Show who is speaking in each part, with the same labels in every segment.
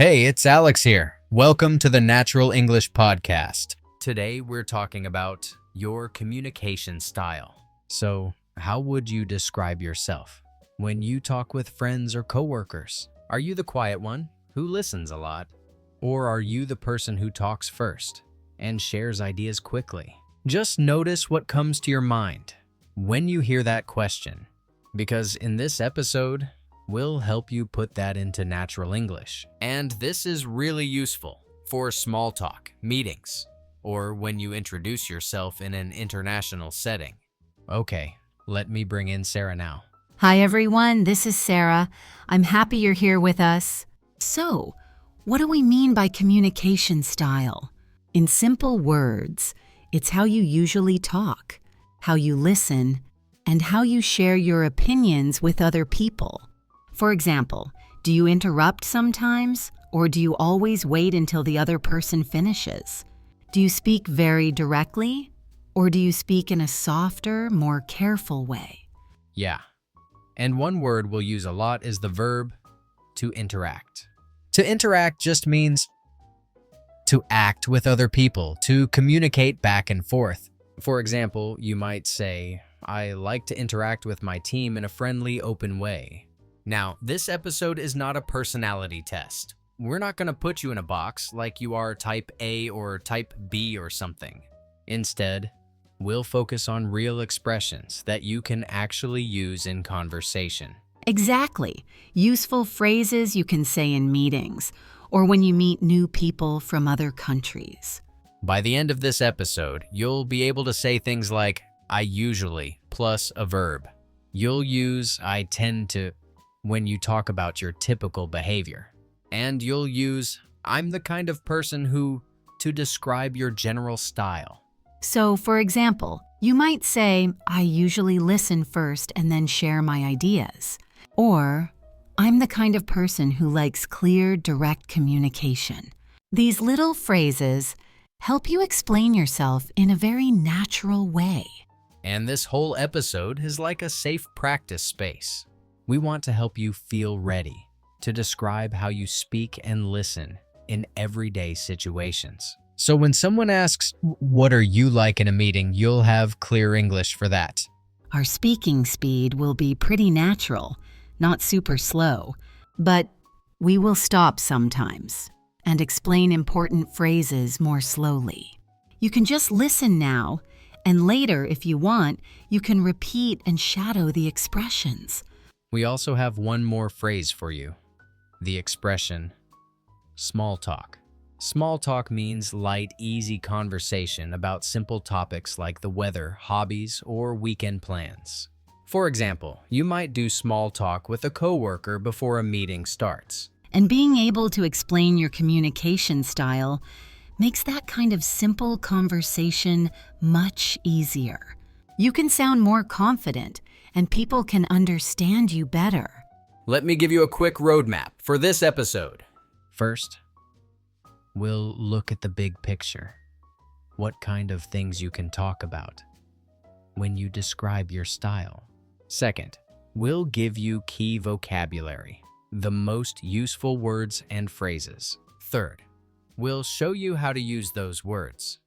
Speaker 1: Hey, it's Alex here. Welcome to the Natural English Podcast. Today we're talking about your communication style. So, how would you describe yourself when you talk with friends or coworkers? Are you the quiet one who listens a lot? Or are you the person who talks first and shares ideas quickly? Just notice what comes to your mind when you hear that question, because in this episode, we'll help you put that into natural English. And this is really useful for small talk, meetings, or when you introduce yourself in an international setting. Okay, let me bring in Sarah now.
Speaker 2: Hi everyone, this is Sarah. I'm happy you're here with us. So, what do we mean by communication style? In simple words, it's how you usually talk, how you listen, and how you share your opinions with other people. For example, do you interrupt sometimes, or do you always wait until the other person finishes? Do you speak very directly, or do you speak in a softer, more careful way?
Speaker 1: Yeah, and one word we'll use a lot is the verb to interact. To interact just means to act with other people, to communicate back and forth. For example, you might say, I like to interact with my team in a friendly, open way. Now, this episode is not a personality test. We're not going to put you in a box like you are type A or type B or something. Instead, we'll focus on real expressions that you can actually use in conversation.
Speaker 2: Exactly. Useful phrases you can say in meetings, or when you meet new people from other countries.
Speaker 1: By the end of this episode, you'll be able to say things like, I usually, plus a verb. You'll use I tend to when you talk about your typical behavior. And you'll use I'm the kind of person who to describe your general style.
Speaker 2: So, for example, you might say, I usually listen first and then share my ideas. Or, I'm the kind of person who likes clear, direct communication. These little phrases help you explain yourself in a very natural way.
Speaker 1: And this whole episode is like a safe practice space. We want to help you feel ready to describe how you speak and listen in everyday situations. So when someone asks, what are you like in a meeting, you'll have clear English for that.
Speaker 2: Our speaking speed will be pretty natural, not super slow, but we will stop sometimes and explain important phrases more slowly. You can just listen now, and later, if you want, you can repeat and shadow the expressions.
Speaker 1: We also have one more phrase for you, the expression small talk. Small talk means light, easy conversation about simple topics like the weather, hobbies, or weekend plans. For example, you might do small talk with a coworker before a meeting starts.
Speaker 2: And being able to explain your communication style makes that kind of simple conversation much easier. You can sound more confident, and people can understand you better.
Speaker 1: Let me give you a quick roadmap for this episode. First, we'll look at the big picture. What kind of things you can talk about when you describe your style. Second, we'll give you key vocabulary, the most useful words and phrases. Third, we'll show you how to use those words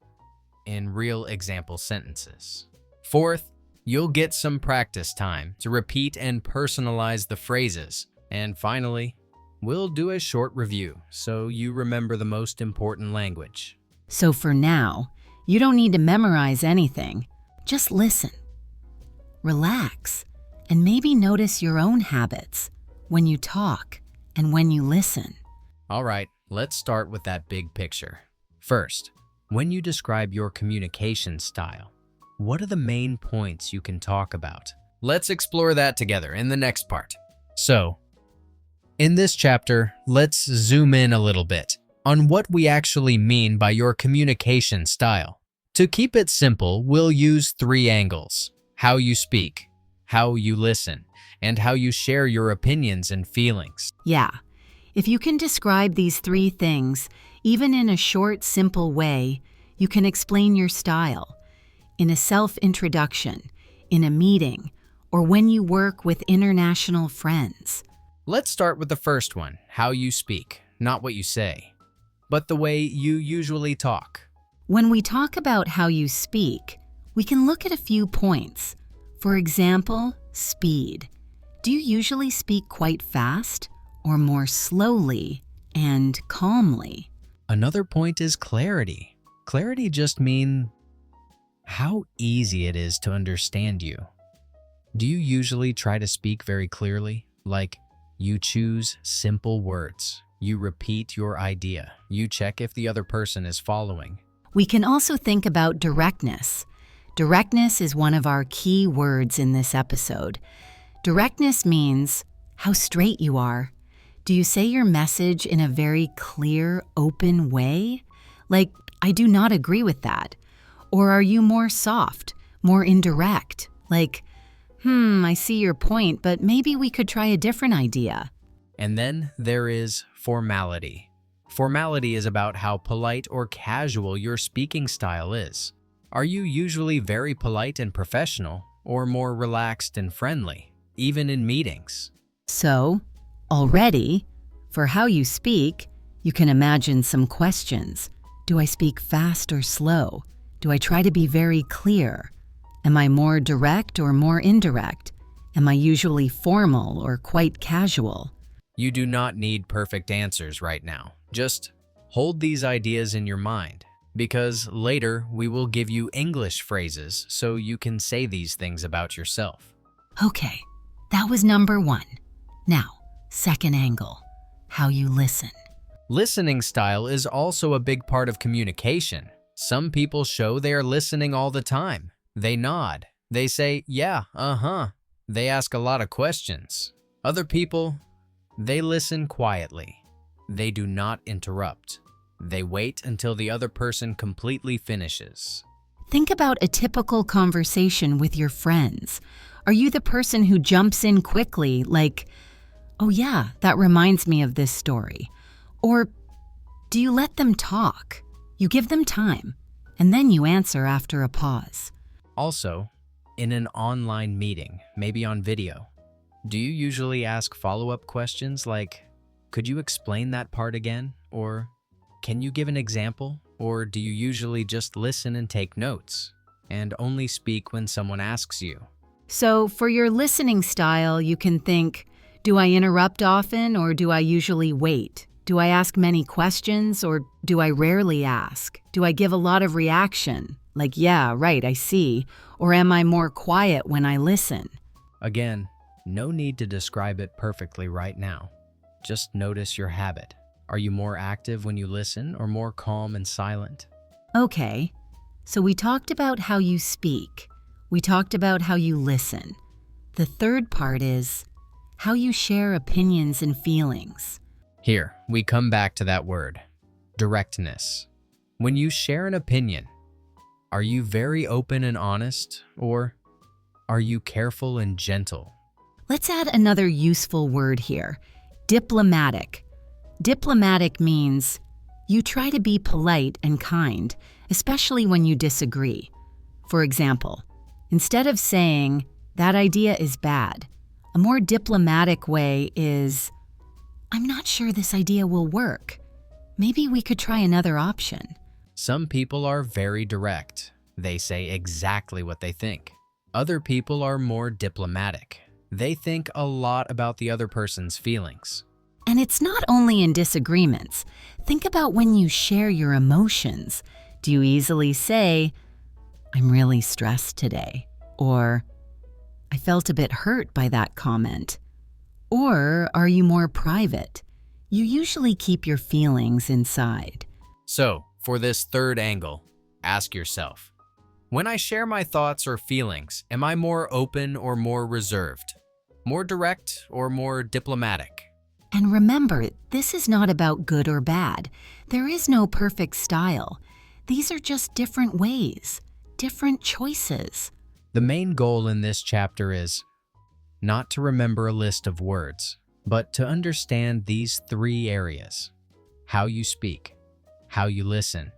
Speaker 1: in real example sentences. Fourth, you'll get some practice time to repeat and personalize the phrases. And finally, we'll do a short review so you remember the most important language.
Speaker 2: So for now, you don't need to memorize anything. Just listen, relax, and maybe notice your own habits when you talk and when you listen.
Speaker 1: All right, let's start with that big picture. First, when you describe your communication style, what are the main points you can talk about? Let's explore that together in the next part. So, in this chapter, let's zoom in a little bit on what we actually mean by your communication style. To keep it simple, we'll use 3 angles: how you speak, how you listen, and how you share your opinions and feelings.
Speaker 2: Yeah, if you can describe these 3 things, even in a short, simple way, you can explain your style. In a self-introduction, in a meeting, or when you work with international friends.
Speaker 1: Let's start with the first one, how you speak. not what you say, but the way you usually talk.
Speaker 2: When we talk about how you speak, we can look at a few points. For example, speed. Do you usually speak quite fast or more slowly and calmly?
Speaker 1: Another point is clarity. Clarity just means how easy it is to understand you. Do you usually try to speak very clearly? Like, you choose simple words. You repeat your idea. You check if the other person is following.
Speaker 2: We can also think about directness. Directness is one of our key words in this episode. Directness means how straight you are. Do you say your message in a very clear, open way? Like, I do not agree with that. Or are you more soft, more indirect? Like, I see your point, but maybe we could try a different idea.
Speaker 1: And then there is formality. Formality is about how polite or casual your speaking style is. Are you usually very polite and professional, or more relaxed and friendly, even in meetings?
Speaker 2: So, already, for how you speak, you can imagine some questions. Do I speak fast or slow? Do I try to be very clear? Am I more direct or more indirect? Am I usually formal or quite casual?
Speaker 1: You do not need perfect answers right now. Just hold these ideas in your mind, because later we will give you English phrases so you can say these things about yourself.
Speaker 2: Okay, that was number 1. Now, second angle, how you listen.
Speaker 1: Listening style is also a big part of communication. Some people show they are listening all the time. They nod. They say, yeah, They ask a lot of questions. Other people, they listen quietly. They do not interrupt. They wait until the other person completely finishes.
Speaker 2: Think about a typical conversation with your friends. Are you the person who jumps in quickly, like, oh yeah, that reminds me of this story? Or do you let them talk? You give them time, and then you answer after a pause.
Speaker 1: Also, in an online meeting, maybe on video, do you usually ask follow-up questions like, could you explain that part again? Or can you give an example? Or do you usually just listen and take notes and only speak when someone asks you?
Speaker 2: So for your listening style, you can think, do I interrupt often or do I usually wait? Do I ask many questions or do I rarely ask? Do I give a lot of reaction? Like, yeah, right, I see. Or am I more quiet when I listen?
Speaker 1: Again, no need to describe it perfectly right now. Just notice your habit. Are you more active when you listen or more calm and silent?
Speaker 2: Okay, so we talked about how you speak. We talked about how you listen. The third part is how you share opinions and feelings.
Speaker 1: Here, we come back to that word, directness. When you share an opinion, are you very open and honest, or are you careful and gentle?
Speaker 2: Let's add another useful word here, diplomatic. Diplomatic means you try to be polite and kind, especially when you disagree. For example, instead of saying, that idea is bad, a more diplomatic way is, I'm not sure this idea will work. Maybe we could try another option.
Speaker 1: Some people are very direct. They say exactly what they think. Other people are more diplomatic. They think a lot about the other person's feelings.
Speaker 2: And it's not only in disagreements. Think about when you share your emotions. Do you easily say, I'm really stressed today? Or, I felt a bit hurt by that comment. Or are you more private? You usually keep your feelings inside.
Speaker 1: So, for this third angle, ask yourself, when I share my thoughts or feelings, am I more open or more reserved? More direct or more diplomatic?
Speaker 2: And remember, this is not about good or bad. There is no perfect style. These are just different ways, different choices.
Speaker 1: The main goal in this chapter is not to remember a list of words, but to understand these 3 areas: how you speak, how you listen,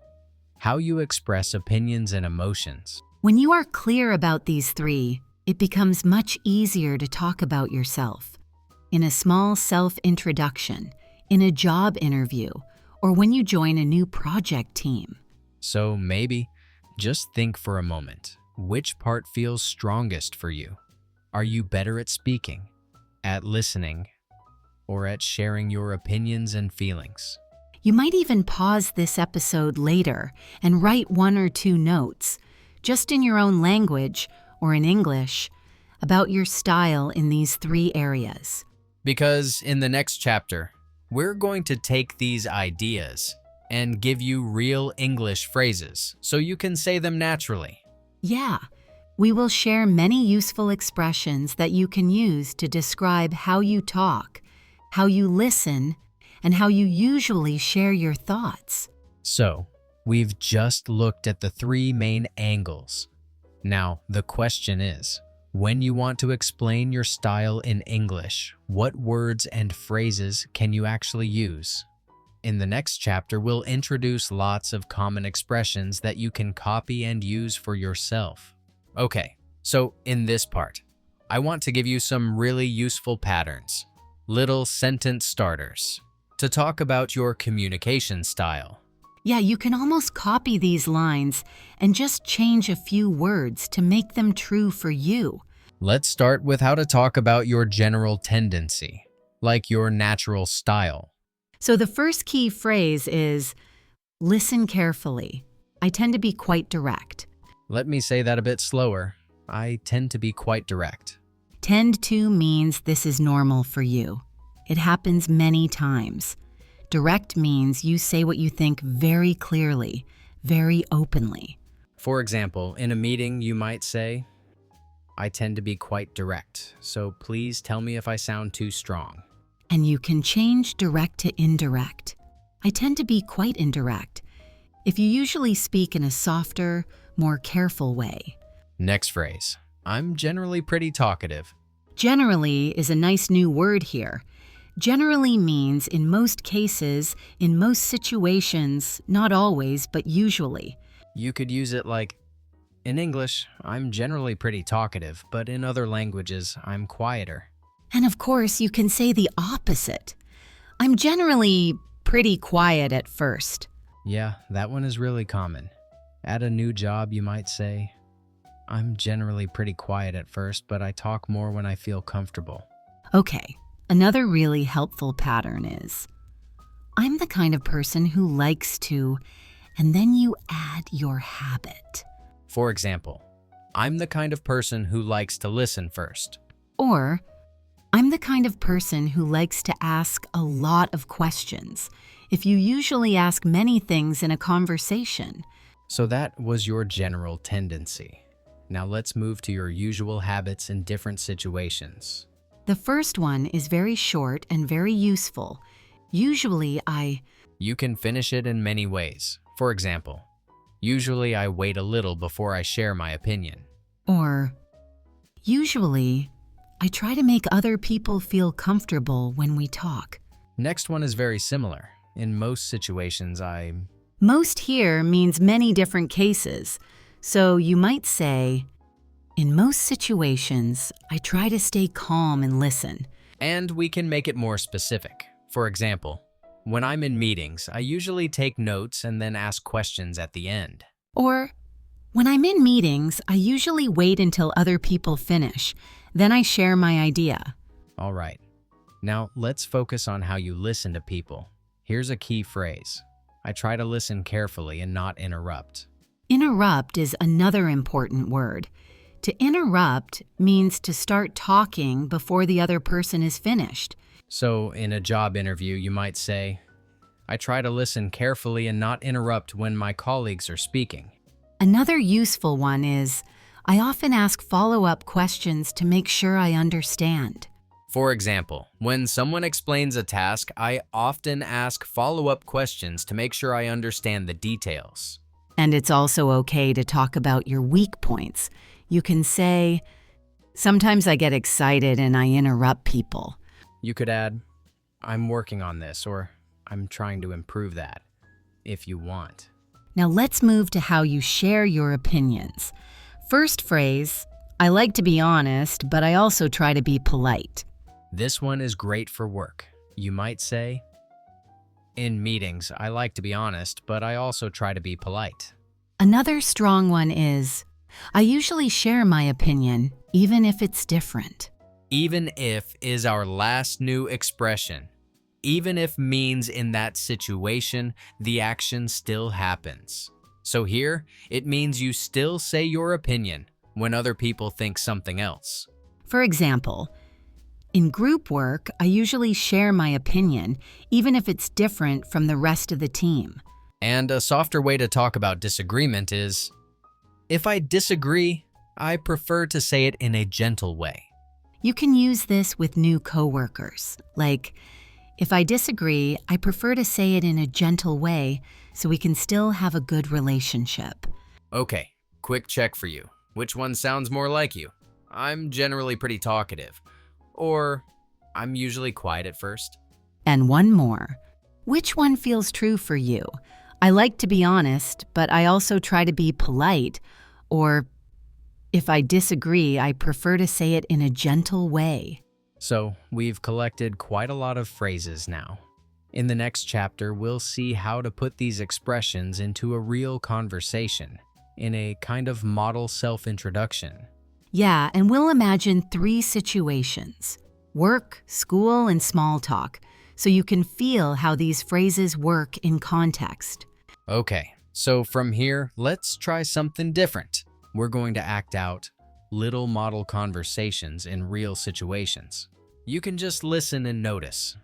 Speaker 1: how you express opinions and emotions.
Speaker 2: When you are clear about these 3, it becomes much easier to talk about yourself. In a small self-introduction, in a job interview, or when you join a new project team.
Speaker 1: So maybe just think for a moment. Which part feels strongest for you? Are you better at speaking, at listening, or at sharing your opinions and feelings?
Speaker 2: You might even pause this episode later and write 1 or 2 notes, just in your own language or in English, about your style in these 3 areas.
Speaker 1: Because in the next chapter, we're going to take these ideas and give you real English phrases so you can say them naturally.
Speaker 2: Yeah, we will share many useful expressions that you can use to describe how you talk, how you listen, and how you usually share your thoughts.
Speaker 1: So, we've just looked at the 3 main angles. Now, the question is, when you want to explain your style in English, what words and phrases can you actually use? In the next chapter, we'll introduce lots of common expressions that you can copy and use for yourself. Okay, so in this part, I want to give you some really useful patterns, little sentence starters, to talk about your communication style.
Speaker 2: Yeah, you can almost copy these lines and just change a few words to make them true for you.
Speaker 1: Let's start with how to talk about your general tendency, like your natural style.
Speaker 2: So the first key phrase is, listen carefully. I tend to be quite direct.
Speaker 1: Let me say that a bit slower. I tend to be quite direct.
Speaker 2: Tend to means this is normal for you. It happens many times. Direct means you say what you think very clearly, very openly.
Speaker 1: For example, in a meeting, you might say, I tend to be quite direct, so please tell me if I sound too strong.
Speaker 2: And you can change direct to indirect. I tend to be quite indirect. If you usually speak in a softer, more careful way.
Speaker 1: Next phrase, I'm generally pretty talkative.
Speaker 2: Generally is a nice new word here. Generally means in most cases, in most situations, not always, but usually.
Speaker 1: You could use it like, in English, I'm generally pretty talkative, but in other languages, I'm quieter.
Speaker 2: And of course, you can say the opposite. I'm generally pretty quiet at first.
Speaker 1: Yeah, that one is really common. At a new job, you might say, I'm generally pretty quiet at first, but I talk more when I feel comfortable.
Speaker 2: Okay, another really helpful pattern is, I'm the kind of person who likes to, and then you add your habit.
Speaker 1: For example, I'm the kind of person who likes to listen first.
Speaker 2: Or, I'm the kind of person who likes to ask a lot of questions. If you usually ask many things in a conversation.
Speaker 1: So that was your general tendency. Now let's move to your usual habits in different situations.
Speaker 2: The first one is very short and very useful. Usually
Speaker 1: You can finish it in many ways. For example, usually I wait a little before I share my opinion.
Speaker 2: Or, usually I try to make other people feel comfortable when we talk.
Speaker 1: Next one is very similar. In most situations,
Speaker 2: Most here means many different cases. So you might say, in most situations, I try to stay calm and listen.
Speaker 1: And we can make it more specific. For example, when I'm in meetings, I usually take notes and then ask questions at the end.
Speaker 2: Or, when I'm in meetings, I usually wait until other people finish. Then I share my idea.
Speaker 1: All right. Now let's focus on how you listen to people. Here's a key phrase. I try to listen carefully and not interrupt.
Speaker 2: Interrupt is another important word. To interrupt means to start talking before the other person is finished.
Speaker 1: So in a job interview, you might say, I try to listen carefully and not interrupt when my colleagues are speaking.
Speaker 2: Another useful one is, I often ask follow-up questions to make sure I understand.
Speaker 1: For example, when someone explains a task, I often ask follow-up questions to make sure I understand the details.
Speaker 2: And it's also okay to talk about your weak points. You can say, sometimes I get excited and I interrupt people.
Speaker 1: You could add, I'm working on this, or I'm trying to improve that, if you want.
Speaker 2: Now let's move to how you share your opinions. First phrase, I like to be honest, but I also try to be polite.
Speaker 1: This one is great for work. You might say, In meetings, I like to be honest, but I also try to be polite.
Speaker 2: Another strong one is, I usually share my opinion, even if it's different.
Speaker 1: Even if is our last new expression. Even if means in that situation, the action still happens. So here, it means you still say your opinion when other people think something else.
Speaker 2: For example, in group work, I usually share my opinion, even if it's different from the rest of the team.
Speaker 1: And a softer way to talk about disagreement is, if I disagree, I prefer to say it in a gentle way.
Speaker 2: You can use this with new coworkers, like, if I disagree, I prefer to say it in a gentle way so we can still have a good relationship.
Speaker 1: Okay, quick check for you. Which one sounds more like you? I'm generally pretty talkative. Or I'm usually quiet at first.
Speaker 2: And one more. Which one feels true for you? I like to be honest, but I also try to be polite. Or, if I disagree, I prefer to say it in a gentle way.
Speaker 1: So, we've collected quite a lot of phrases now. In the next chapter, we'll see how to put these expressions into a real conversation, in a kind of model self-introduction.
Speaker 2: Yeah, and we'll imagine 3 situations: work, school, and small talk, so you can feel how these phrases work in context.
Speaker 1: Okay, so from here, let's try something different. We're going to act out little model conversations in real situations. You can just listen and notice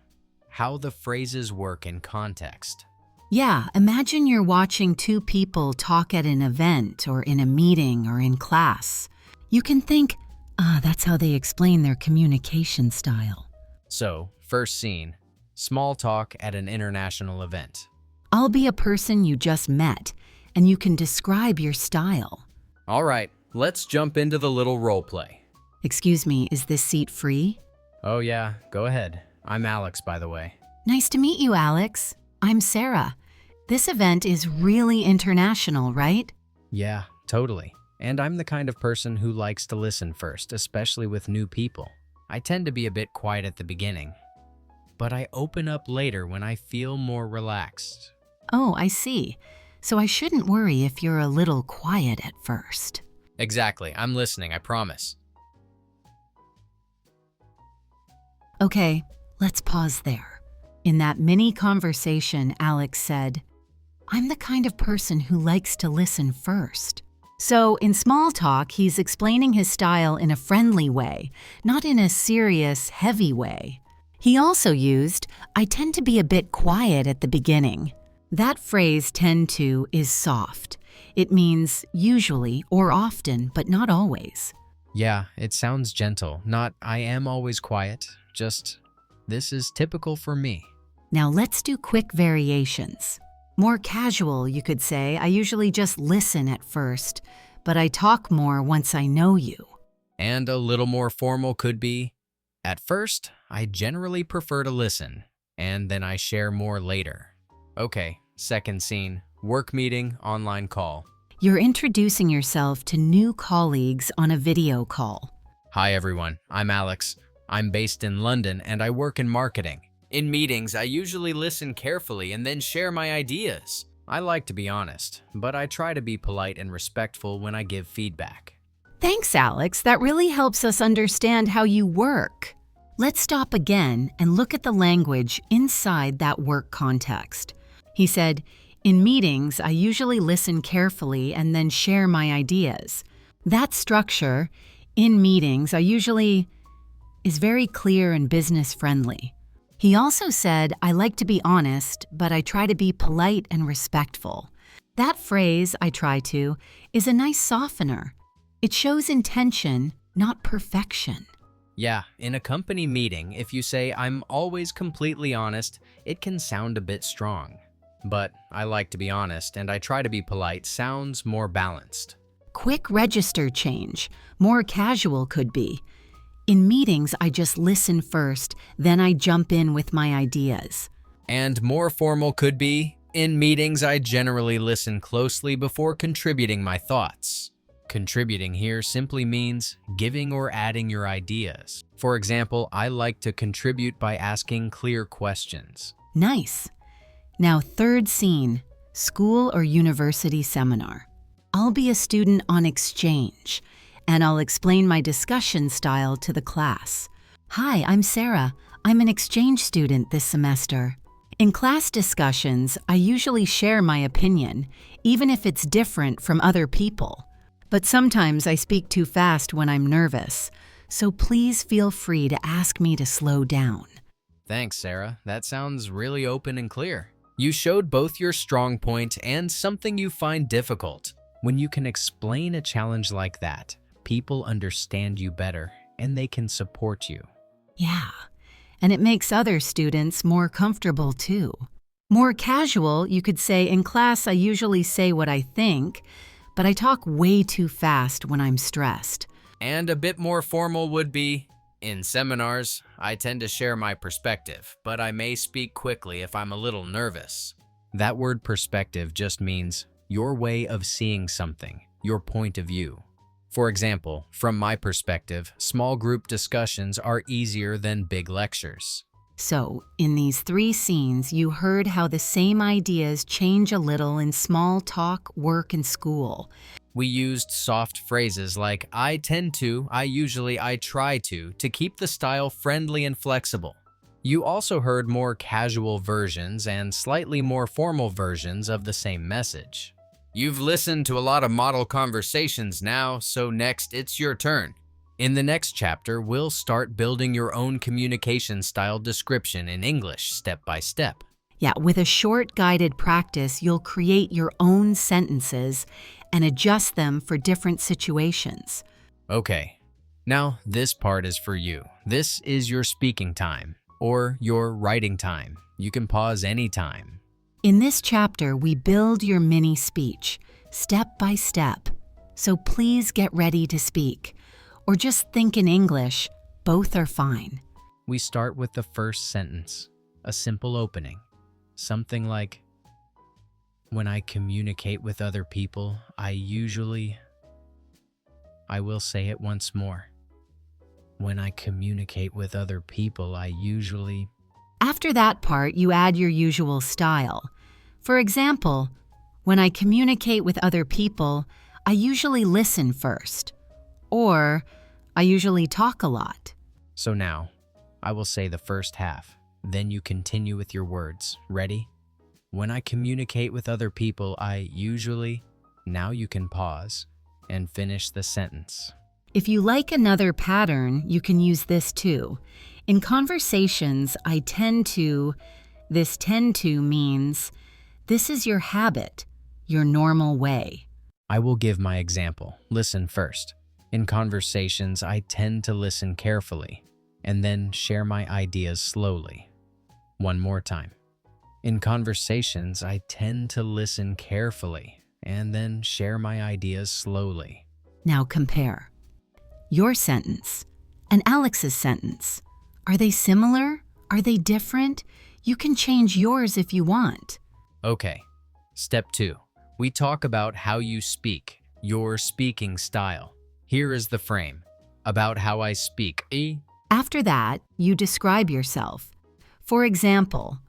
Speaker 1: how the phrases work in context.
Speaker 2: Yeah, imagine you're watching 2 people talk at an event or in a meeting or in class. You can think, that's how they explain their communication style.
Speaker 1: So, first scene, small talk at an international event.
Speaker 2: I'll be a person you just met, and you can describe your style.
Speaker 1: All right, let's jump into the little role play.
Speaker 2: Excuse me, is this seat free?
Speaker 1: Oh yeah, go ahead. I'm Alex, by the way.
Speaker 2: Nice to meet you, Alex. I'm Sarah. This event is really international, right?
Speaker 1: Yeah, totally. And I'm the kind of person who likes to listen first, especially with new people. I tend to be a bit quiet at the beginning, but I open up later when I feel more relaxed.
Speaker 2: Oh, I see. So I shouldn't worry if you're a little quiet at first.
Speaker 1: Exactly, I'm listening, I promise.
Speaker 2: Okay, let's pause there. In that mini conversation, Alex said, I'm the kind of person who likes to listen first. So in small talk, he's explaining his style in a friendly way, not in a serious, heavy way. He also used, I tend to be a bit quiet at the beginning. That phrase tend to is soft. It means usually or often, but not always.
Speaker 1: Yeah, it sounds gentle, not I am always quiet, just this is typical for me.
Speaker 2: Now let's do quick variations. More casual, you could say, I usually just listen at first, but I talk more once I know you.
Speaker 1: And a little more formal could be, at first, I generally prefer to listen, and then I share more later. Okay, second scene, work meeting, online call.
Speaker 2: You're introducing yourself to new colleagues on a video call.
Speaker 1: Hi everyone, I'm Alex. I'm based in London and I work in marketing. In meetings, I usually listen carefully and then share my ideas. I like to be honest, but I try to be polite and respectful when I give feedback.
Speaker 2: Thanks, Alex. That really helps us understand how you work. Let's stop again and look at the language inside that work context. He said, in meetings, I usually listen carefully and then share my ideas. That structure, in meetings, I usually, is very clear and business-friendly. He also said, I like to be honest, but I try to be polite and respectful. That phrase, I try to, is a nice softener. It shows intention, not perfection.
Speaker 1: Yeah, in a company meeting, if you say, I'm always completely honest, it can sound a bit strong. But I like to be honest and I try to be polite sounds more balanced.
Speaker 2: Quick register change, more casual could be. In meetings, I just listen first, then I jump in with my ideas.
Speaker 1: And more formal could be, in meetings, I generally listen closely before contributing my thoughts. Contributing here simply means giving or adding your ideas. For example, I like to contribute by asking clear questions.
Speaker 2: Nice. Now, third scene, school or university seminar. I'll be a student on exchange, and I'll explain my discussion style to the class. Hi, I'm Sarah. I'm an exchange student this semester. In class discussions, I usually share my opinion, even if it's different from other people. But sometimes I speak too fast when I'm nervous, so please feel free to ask me to slow down.
Speaker 1: Thanks, Sarah. That sounds really open and clear. You showed both your strong point and something you find difficult. When you can explain a challenge like that, people understand you better and they can support you.
Speaker 2: Yeah, and it makes other students more comfortable too. More casual, you could say, in class I usually say what I think, but I talk way too fast when I'm stressed.
Speaker 1: And a bit more formal would be, in seminars, I tend to share my perspective, but I may speak quickly if I'm a little nervous. That word perspective just means your way of seeing something, your point of view. For example, from my perspective, small group discussions are easier than big lectures.
Speaker 2: So, in these three scenes, you heard how the same ideas change a little in small talk, work, and school.
Speaker 1: We used soft phrases like I tend to, I usually, I try to keep the style friendly and flexible. You also heard more casual versions and slightly more formal versions of the same message. You've listened to a lot of model conversations now, so next it's your turn. In the next chapter, we'll start building your own communication style description in English step by step.
Speaker 2: Yeah, with a short guided practice, you'll create your own sentences and adjust them for different situations.
Speaker 1: Okay, now this part is for you. This is your speaking time or your writing time. You can pause anytime.
Speaker 2: In this chapter, we build your mini speech, step by step. So please get ready to speak, or just think in English. Both are fine.
Speaker 1: We start with the first sentence, a simple opening. Something like, when I communicate with other people, I will say it once more. When I communicate with other people,
Speaker 2: After that part, you add your usual style. For example, when I communicate with other people, I usually listen first. Or, I usually talk a lot.
Speaker 1: So now, I will say the first half. Then you continue with your words. Ready? When I communicate with other people, Now you can pause and finish the sentence.
Speaker 2: If you like another pattern, you can use this too. In conversations, this tend to means this is your habit, your normal way.
Speaker 1: I will give my example. Listen first. In conversations, I tend to listen carefully and then share my ideas slowly. One more time. In conversations, I tend to listen carefully and then share my ideas slowly.
Speaker 2: Now compare. Your sentence and Alex's sentence. Are they similar? Are they different? You can change yours if you want.
Speaker 1: Okay. Step 2. We talk about how you speak, your speaking style. Here is the frame. About how I speak.
Speaker 2: After that, you describe yourself. For example,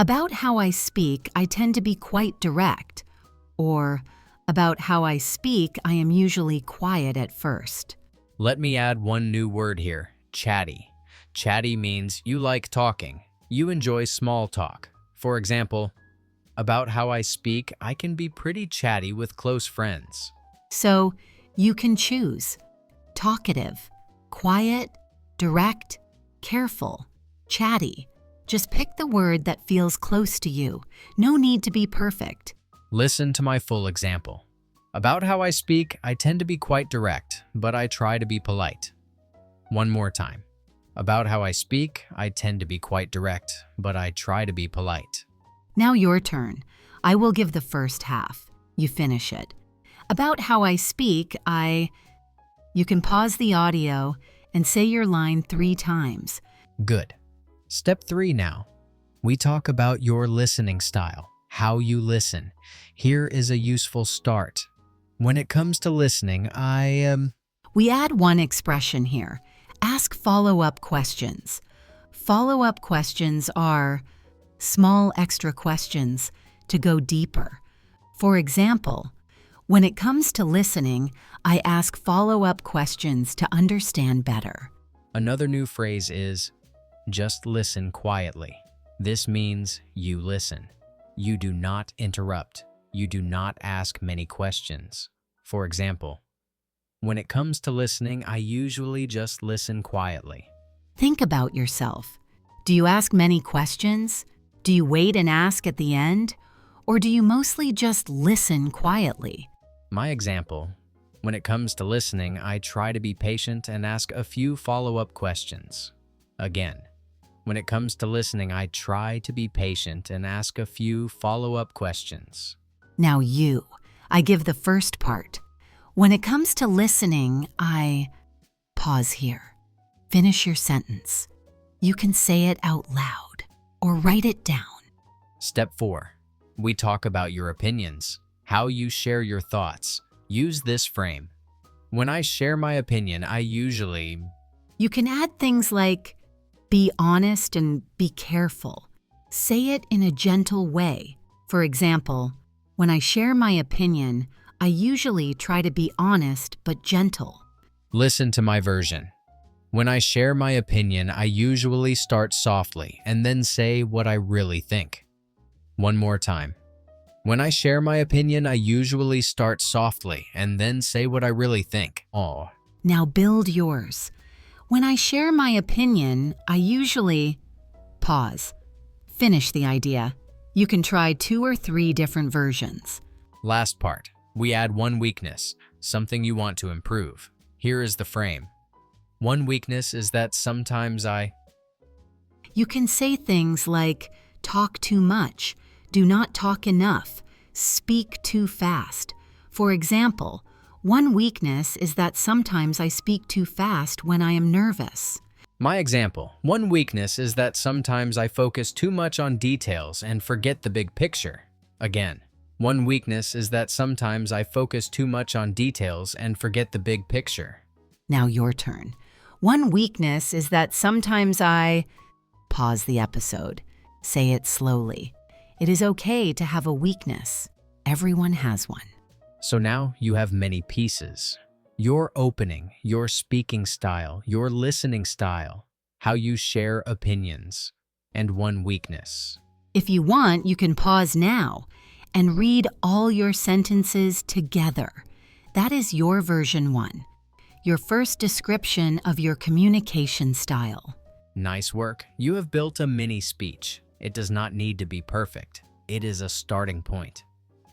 Speaker 2: about how I speak, I tend to be quite direct. Or, about how I speak, I am usually quiet at first.
Speaker 1: Let me add one new word here, chatty. Chatty means you like talking. You enjoy small talk. For example, about how I speak, I can be pretty chatty with close friends.
Speaker 2: So, you can choose talkative, quiet, direct, careful, chatty. Just pick the word that feels close to you. No need to be perfect.
Speaker 1: Listen to my full example. About how I speak, I tend to be quite direct, but I try to be polite. One more time. About how I speak, I tend to be quite direct, but I try to be polite.
Speaker 2: Now your turn. I will give the first half. You finish it. About how I speak, You can pause the audio and say your line 3 times.
Speaker 1: Good. Step 3 now. We talk about your listening style, how you listen. Here is a useful start. When it comes to listening,
Speaker 2: We add one expression here. Ask follow-up questions. Follow-up questions are, small extra questions to go deeper. For example, when it comes to listening, I ask follow-up questions to understand better.
Speaker 1: Another new phrase is, just listen quietly. This means you listen. You do not interrupt. You do not ask many questions. For example, when it comes to listening, I usually just listen quietly.
Speaker 2: Think about yourself. Do you ask many questions? Do you wait and ask at the end? Or do you mostly just listen quietly?
Speaker 1: My example, when it comes to listening, I try to be patient and ask a few follow-up questions. Again, when it comes to listening, I try to be patient and ask a few follow-up questions.
Speaker 2: Now I give the first part. When it comes to listening, I pause here. Finish your sentence. You can say it out loud or write it down.
Speaker 1: Step 4. We talk about your opinions, how you share your thoughts. Use this frame. When I share my opinion, I usually...
Speaker 2: You can add things like, be honest and be careful. Say it in a gentle way. For example, when I share my opinion, I usually try to be honest but gentle.
Speaker 1: Listen to my version. When I share my opinion, I usually start softly and then say what I really think. One more time. When I share my opinion, I usually start softly and then say what I really think. Oh.
Speaker 2: Now build yours. When I share my opinion, I usually pause. Finish the idea. You can try 2 or 3 different versions.
Speaker 1: Last part. We add one weakness, something you want to improve. Here is the frame. One weakness is that sometimes
Speaker 2: You can say things like, talk too much, do not talk enough, speak too fast. For example, one weakness is that sometimes I speak too fast when I am nervous.
Speaker 1: My example, one weakness is that sometimes I focus too much on details and forget the big picture. Again, one weakness is that sometimes I focus too much on details and forget the big picture.
Speaker 2: Now your turn. One weakness is that sometimes I pause the episode. Say it slowly. It is okay to have a weakness. Everyone has one.
Speaker 1: So now you have many pieces. Your opening, your speaking style, your listening style, how you share opinions, and one weakness.
Speaker 2: If you want, you can pause now and read all your sentences together. That is your version 1, your first description of your communication style.
Speaker 1: Nice work. You have built a mini speech. It does not need to be perfect. It is a starting point.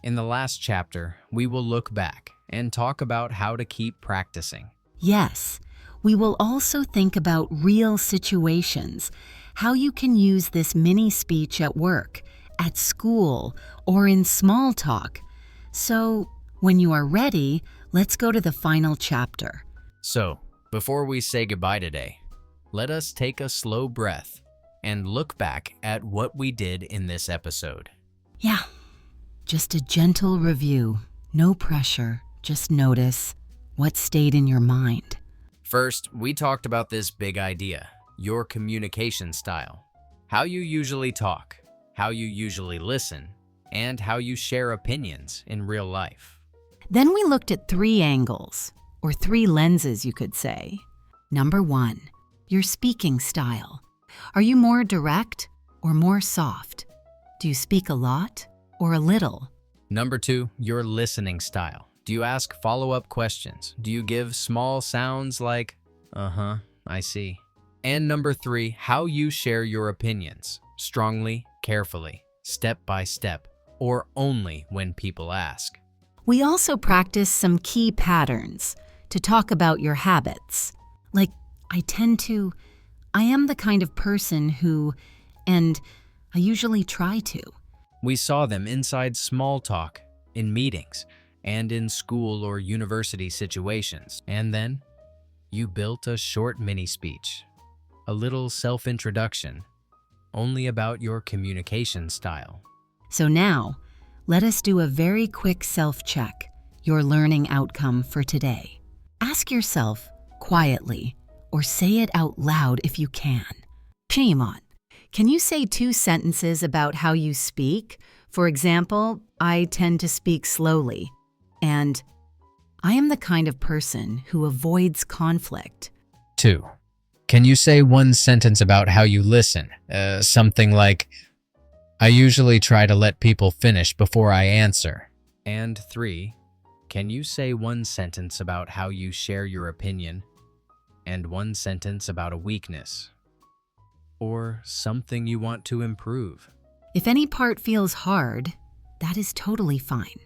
Speaker 1: In the last chapter, we will look back and talk about how to keep practicing.
Speaker 2: Yes, we will also think about real situations, how you can use this mini speech at work, at school, or in small talk. So, when you are ready, let's go to the final chapter.
Speaker 1: So, before we say goodbye today, let us take a slow breath and look back at what we did in this episode.
Speaker 2: Yeah, just a gentle review, no pressure, just notice what stayed in your mind.
Speaker 1: First, we talked about this big idea, your communication style, how you usually talk, how you usually listen, and how you share opinions in real life.
Speaker 2: Then we looked at 3 angles, or 3 lenses, you could say. Number 1, your speaking style. Are you more direct or more soft? Do you speak a lot or a little?
Speaker 1: Number 2, your listening style. Do you ask follow-up questions? Do you give small sounds like, I see? And number 3, how you share your opinions. Strongly, carefully, step by step, or only when people ask.
Speaker 2: We also practiced some key patterns to talk about your habits. Like, I am the kind of person who, and I usually try to.
Speaker 1: We saw them inside small talk, in meetings, and in school or university situations. And then, you built a short mini-speech, a little self-introduction, only about your communication style.
Speaker 2: So now, let us do a very quick self-check, your learning outcome for today. Ask yourself quietly, or say it out loud if you can. Shame on. Can you say 2 sentences about how you speak? For example, I tend to speak slowly. And I am the kind of person who avoids conflict.
Speaker 1: 2. Can you say 1 sentence about how you listen? Something like, I usually try to let people finish before I answer. And 3. Can you say 1 sentence about how you share your opinion and 1 sentence about a weakness or something you want to improve?
Speaker 2: If any part feels hard, that is totally fine.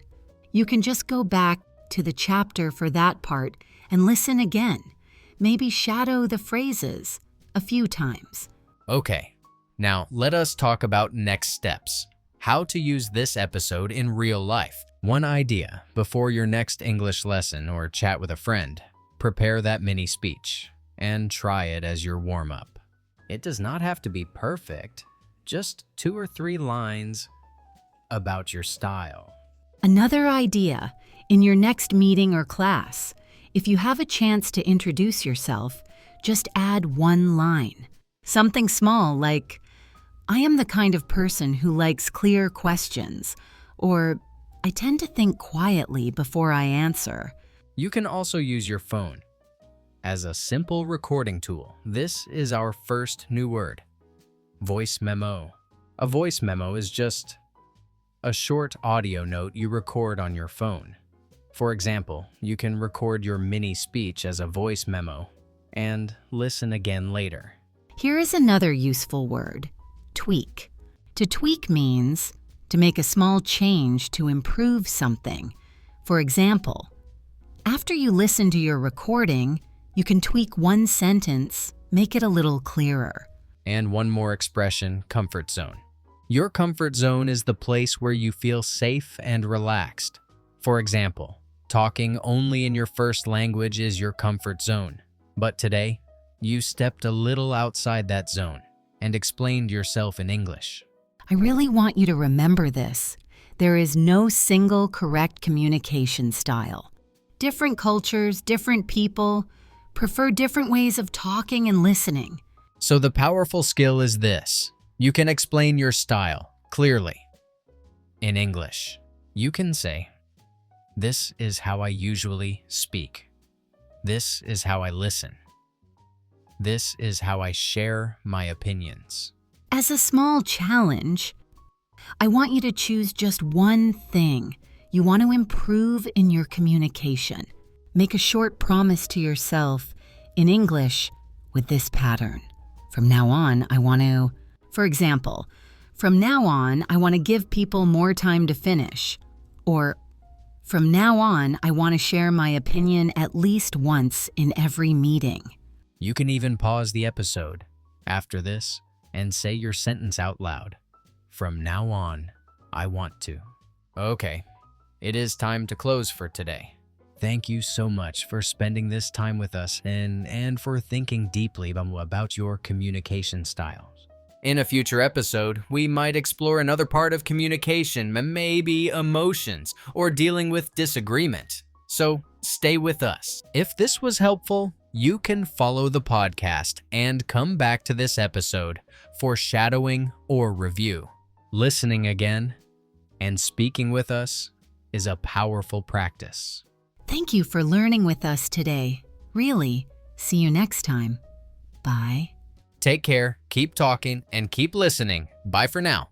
Speaker 2: You can just go back to the chapter for that part and listen again. Maybe shadow the phrases a few times.
Speaker 1: Okay, now let us talk about next steps. How to use this episode in real life. One idea before your next English lesson or chat with a friend. Prepare that mini speech and try it as your warm-up. It does not have to be perfect, just 2 or 3 lines about your style.
Speaker 2: Another idea, in your next meeting or class, if you have a chance to introduce yourself, just add 1 line. Something small like, I am the kind of person who likes clear questions, or I tend to think quietly before I answer.
Speaker 1: You can also use your phone as a simple recording tool. This is our first new word, voice memo. A voice memo is just a short audio note you record on your phone. For example, you can record your mini speech as a voice memo and listen again later.
Speaker 2: Here is another useful word, tweak. To tweak means to make a small change to improve something. For example, after you listen to your recording, you can tweak 1 sentence, make it a little clearer.
Speaker 1: And one more expression, comfort zone. Your comfort zone is the place where you feel safe and relaxed. For example, talking only in your first language is your comfort zone. But today, you stepped a little outside that zone and explained yourself in English.
Speaker 2: I really want you to remember this. There is no single correct communication style. Different cultures, different people prefer different ways of talking and listening.
Speaker 1: So the powerful skill is this. You can explain your style clearly. In English, you can say, this is how I usually speak. This is how I listen. This is how I share my opinions.
Speaker 2: As a small challenge, I want you to choose just 1 thing you want to improve in your communication. Make a short promise to yourself in English with this pattern. From now on, I want to, for example, from now on, I want to give people more time to finish. Or, from now on, I want to share my opinion at least once in every meeting.
Speaker 1: You can even pause the episode after this and say your sentence out loud. From now on, I want to. Okay, it is time to close for today. Thank you so much for spending this time with us and for thinking deeply about your communication styles. In a future episode, we might explore another part of communication, maybe emotions, or dealing with disagreement. So stay with us. If this was helpful, you can follow the podcast and come back to this episode for shadowing or review. Listening again and speaking with us is a powerful practice.
Speaker 2: Thank you for learning with us today. Really. See you next time. Bye.
Speaker 1: Take care, keep talking, and keep listening. Bye for now.